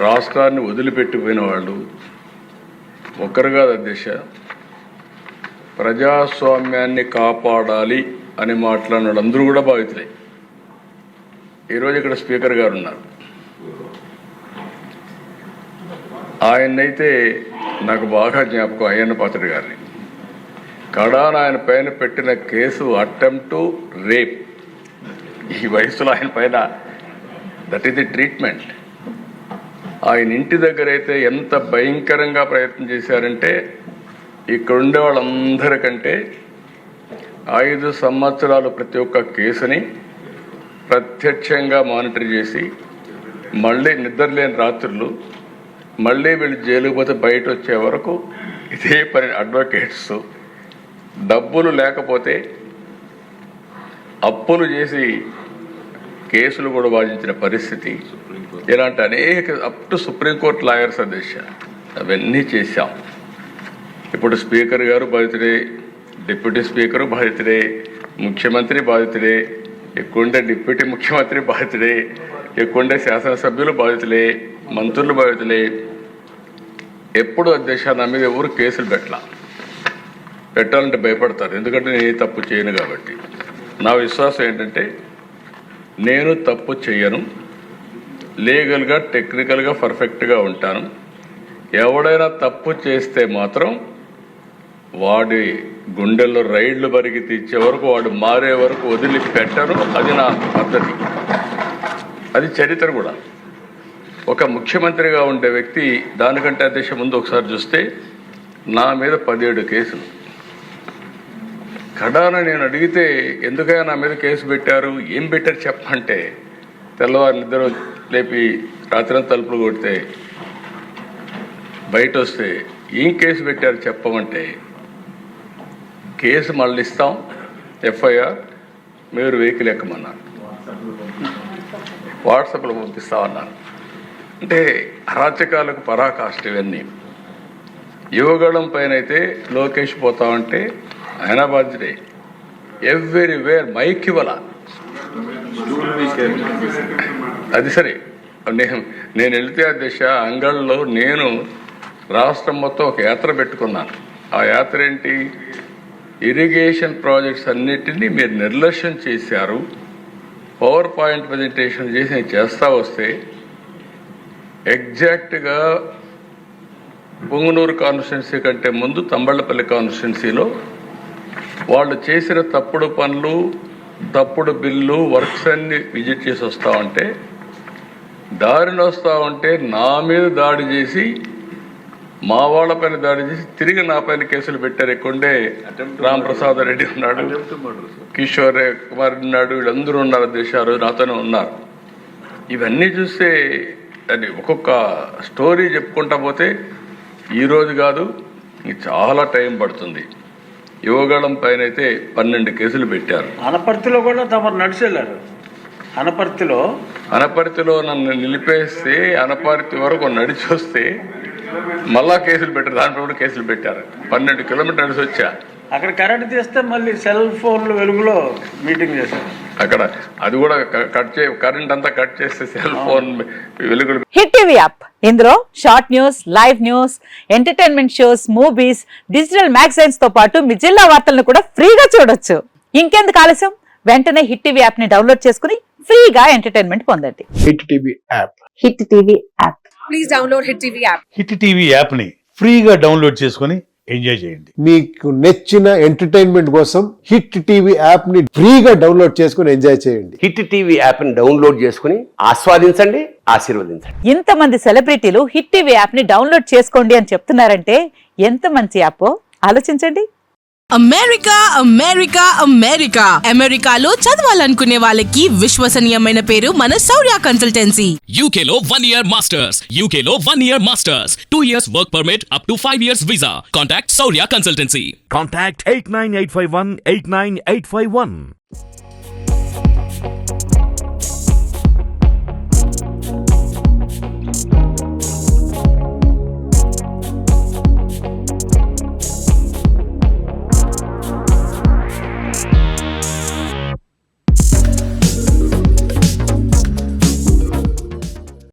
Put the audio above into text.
రాష్ట్రాన్ని వదిలిపెట్టిపోయిన వాళ్ళు ఒక్కరు కాదు అధ్యక్ష. ప్రజాస్వామ్యాన్ని కాపాడాలి అని మాట్లాడిన వాళ్ళందరూ కూడా బాధితులే. ఈరోజు ఇక్కడ స్పీకర్ గారు ఉన్నారు. ఆయన్నైతే నాకు బాగా జ్ఞాపకం, అయ్యన్న పాత్రుడు గారిని. కడాన ఆయన పైన పెట్టిన కేసు అటెంప్ట్ టు రేప్. ఈ వయసులో ఆయన పైన దట్ ఈస్ ది ట్రీట్మెంట్. ఆయన ఇంటి దగ్గర అయితే ఎంత భయంకరంగా ప్రయత్నం చేశారంటే ఇక్కడ ఉండే వాళ్ళందరికంటే 5 సంవత్సరాలు ప్రతి ఒక్క కేసుని ప్రత్యక్షంగా మానిటర్ చేసి మళ్ళీ నిద్రలేని రాత్రులు, మళ్ళీ వీళ్ళు జైలుకు పోతే బయట వచ్చే వరకు ఇదే పని. అడ్వకేట్స్ డబ్బులు లేకపోతే అప్పులు చేసి కేసులు కూడా వాదించిన పరిస్థితి. ఇలాంటి అనేక అప్ టు సుప్రీంకోర్టు లాయర్స్ అధ్యక్ష అవన్నీ చేశాం. ఇప్పుడు స్పీకర్ గారు బాధితుడే, డిప్యూటీ స్పీకరు బాధితుడే, ముఖ్యమంత్రి బాధితుడే, ఎక్కువండే డిప్యూటీ ముఖ్యమంత్రి బాధితుడే, ఎక్కువండే శాసనసభ్యులు బాధితులే, మంత్రులు బాధితులే. ఎప్పుడు అధ్యక్ష నా మీద ఎవరు కేసులు పెట్టాలంటే భయపడతారు, ఎందుకంటే నేను తప్పు చేయను కాబట్టి. నా విశ్వాసం ఏంటంటే నేను తప్పు చేయను, లీగల్గా టెక్నికల్గా పర్ఫెక్ట్గా ఉంటాను. ఎవడైనా తప్పు చేస్తే మాత్రం వాడి గుండెల్లో రైళ్లు బరిగి తీర్చే వరకు, వాడు మారే వరకు వదిలిపెట్టరు. అది నా పద్ధతి, అది చరిత్ర కూడా. ఒక ముఖ్యమంత్రిగా ఉండే వ్యక్తి దానికంటే అధ్యక్ష ముందు ఒకసారి చూస్తే నా మీద 17 కేసులు. కడాన నేను అడిగితే ఎందుకైనా నా మీద కేసు పెట్టారు, ఏం పెట్టారు చెప్పంటే, తెల్లవారు నిద్ర లేపి రాత్రి తలుపులు కొడితే బయట వస్తే ఏం కేసు పెట్టారు చెప్పమంటే, కేసు మళ్ళీ ఇస్తాం, ఎఫ్ఐఆర్ మీరు వెహికల్ ఎక్కమన్నారు, వాట్సాప్లో పంపిస్తామన్నారు. అంటే అరాచకాలకు పరాకాష్ట ఇవన్నీ. యువగళం పైన అయితే లోకేష్ పోతామంటే ఆయన బాధ్యతే. ఎవ్రీవేర్ మైక్ ఇవ్వాల. అది సరే, నేను వెళితే అధ్యక్ష అంగళ్ళలో నేను రాష్ట్రం మొత్తం ఒక యాత్ర పెట్టుకున్నాను. ఆ యాత్ర ఏంటి, ఇరిగేషన్ ప్రాజెక్ట్స్ అన్నిటినీ మీరు నిర్లక్ష్యం చేశారు, పవర్ పాయింట్ ప్రజెంటేషన్ చేసి నేను చేస్తా వస్తే ఎగ్జాక్ట్గా పొంగునూరు కాన్స్టిట్యున్సీ కంటే ముందు తంబళ్లపల్లి కాన్స్టిట్యున్సీలో వాళ్ళు చేసిన తప్పుడు పనులు, తప్పుడు బిల్లు, వర్క్స్ అన్ని విజిట్ చేసి వస్తూ ఉంటే, దారిని వస్తూ ఉంటే నా మీద దాడి చేసి, మా వాళ్ళ పైన దాడి చేసి తిరిగి నా పైన కేసులు పెట్టారు. ఎక్కువండే రాంప్రసాద్ రెడ్డి ఉన్నాడు, కిషోర్ కుమార్ ఉన్నాడు, వీళ్ళందరూ ఉన్నారు దేశాలు నాతోనే ఉన్నారు. ఇవన్నీ చూస్తే అది ఒక్కొక్క స్టోరీ చెప్పుకుంటా పోతే ఈరోజు కాదు, చాలా టైం పడుతుంది. యువగళం పైన అయితే 12 కేసులు పెట్టారు. అనపర్తిలో కూడా తమరు నడిచెళ్ళారు. అనపర్తిలో నన్ను నిలిపేస్తే అనపర్తి వరకు నడిచి వస్తే మళ్ళా కేసులు పెట్టారు, దాంట్లో కూడా కేసులు పెట్టారు. 12 కిలోమీటర్లు నడిచి వచ్చా. అక్కడ కరెంట్ తీస్తే మళ్ళీ సెల్ ఫోన్లు వెలుగులో మీటింగ్ చేశారు. అక్కడ అది కూడా కరెంట్ అంతా కట్ చేస్తే సెల్ ఫోన్ వెలుగులు. హిట్ టీవీ యాప్, ఇందులో short news, live news, entertainment shows, movies, digital magazines తో పాటు మీ జిల్లా వార్తలను కూడా ఫ్రీగా చూడొచ్చు. ఇంకెందుకు ఆలస్యం, వెంటనే హిట్ టీవీ యాప్ ని డౌన్లోడ్ చేసుకుని ఫ్రీగా ఎంటర్టైన్మెంట్ పొందండి. Hit TV app. Hit TV app. Please download hit TV app. Hit TV app ని ఫ్రీగా డౌన్లోడ్ చేసుకుని ఎంజాయ్ చేయండి. మీకు నచ్చిన ఎంటర్టైన్మెంట్ కోసం హిట్ టీవీ యాప్ ని ఫ్రీగా డౌన్లోడ్ చేసుకుని ఎంజాయ్ చేయండి. హిట్ టీవీ యాప్ ని డౌన్లోడ్ చేసుకుని ఆస్వాదించండి, ఆశీర్వదించండి. ఇంతమంది సెలబ్రిటీలు హిట్ టీవీ యాప్ ని డౌన్లోడ్ చేసుకోండి అని చెప్తున్నారంటే ఎంత మంచి యాప్ ఆలోచించండి. అమెరికా అమెరికా అమెరికా అమెరికాలో చదవాలనుకునే వాళ్ళకి విశ్వసనీయమైన పేరు మన శౌర్య కన్సల్టెన్సీ. UK లో 1 year masters, UK లో 1 year masters, 2 years work permit up to 5 years visa. Contact Saurya Consultancy. Contact 89851 89851.